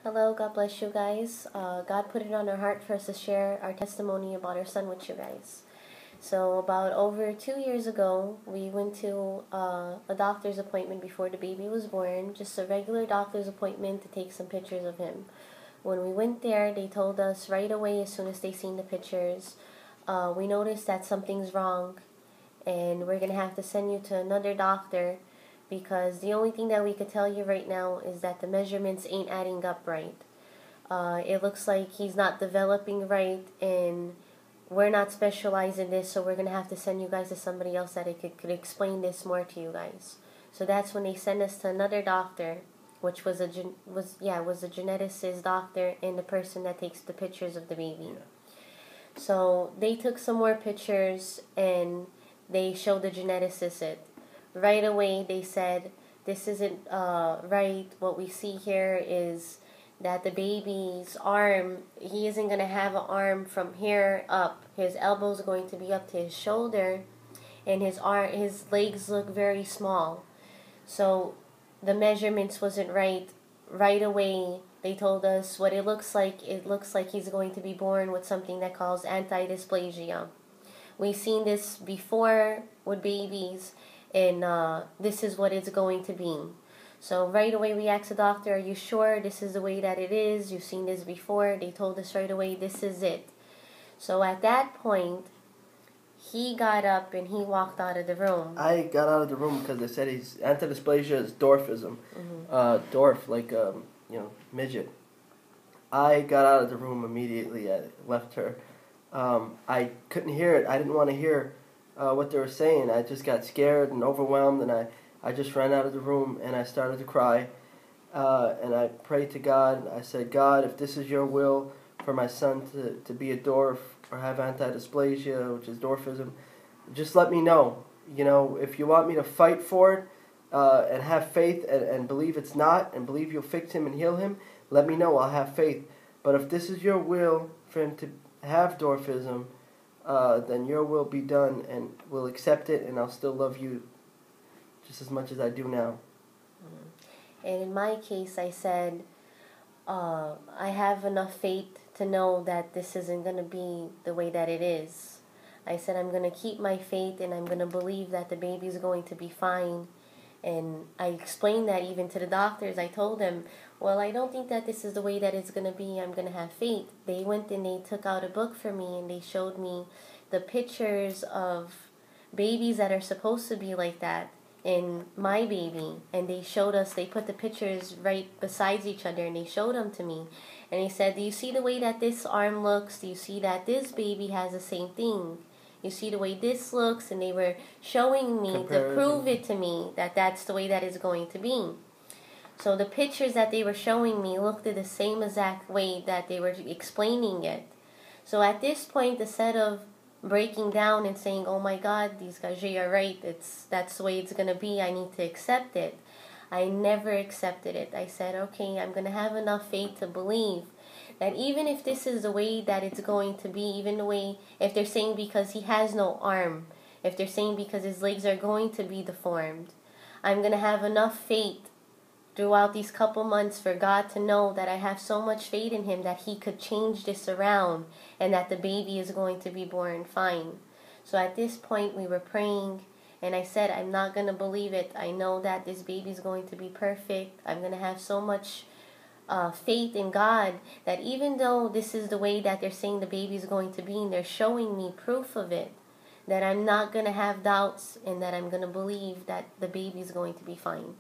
Hello, God bless you guys. God put it on our heart for us to share our testimony about our son with you guys. So about over 2 years ago, we went to a doctor's appointment before the baby was born, just a regular doctor's appointment to take some pictures of him. When we went there, they told us right away as soon as they seen the pictures, we noticed that something's wrong and we're going to have to send you to another doctor because the only thing that we could tell you right now is that the measurements ain't adding up right. It looks like he's not developing right, and we're not specialized in this, so we're going to have to send you guys to somebody else that could explain this more to you guys. So that's when they sent us to another doctor, which was a geneticist doctor and the person that takes the pictures of the baby. Yeah. So they took some more pictures and they showed the geneticist it. Right away they said, this isn't right. What we see here is that the baby's arm, he isn't going to have an arm from here up. His elbow's going to be up to his shoulder, and his legs look very small. So the measurements wasn't right. Right away they told us what it looks like. It looks like he's going to be born with something that calls anti-dysplasia. We've seen this before with babies, and this is what it's going to be. So right away we asked the doctor, are you sure this is the way that it is? You've seen this before. They told us right away, this is it. So at that point, he got up and he walked out of the room. I got out of the room because they said his anti-dysplasia is dwarfism. Dwarf, like, midget. I got out of the room immediately. I left her. I couldn't hear it. I didn't want to hear what they were saying. I just got scared and overwhelmed, and I just ran out of the room and I started to cry. And I prayed to God. I said, God, if this is your will for my son to be a dwarf or have anti-dysplasia, which is dwarfism, just let me know. You know, if you want me to fight for it and have faith and believe it's not and believe you'll fix him and heal him, let me know. I'll have faith. But if this is your will for him to have dwarfism, then your will be done, and we'll accept it, and I'll still love you just as much as I do now. And in my case, I said, I have enough faith to know that this isn't going to be the way that it is. I said, I'm going to keep my faith, and I'm going to believe that the baby's going to be fine. And I explained that even to the doctors. I told them, well, I don't think that this is the way that it's going to be. I'm going to have faith. They went and they took out a book for me, and they showed me the pictures of babies that are supposed to be like that in my baby. And they showed us, they put the pictures right beside each other, and they showed them to me. And they said, do you see the way that this arm looks? Do you see that this baby has the same thing? You see the way this looks? And they were showing me to prove it to me that that's the way that it's going to be. So the pictures that they were showing me looked the same exact way that they were explaining it. So at this point, instead of breaking down and saying, oh my God, these guys are right, that's the way it's going to be, I need to accept it, I never accepted it. I said, okay, I'm going to have enough faith to believe that even if this is the way that it's going to be, even the way, if they're saying because he has no arm, if they're saying because his legs are going to be deformed, I'm going to have enough faith throughout these couple months for God to know that I have so much faith in him that he could change this around and that the baby is going to be born fine. So at this point we were praying, and I said, I'm not going to believe it. I know that this baby is going to be perfect. I'm going to have so much faith in God that even though this is the way that they're saying the baby is going to be, and they're showing me proof of it, that I'm not going to have doubts, and that I'm going to believe that the baby is going to be fine.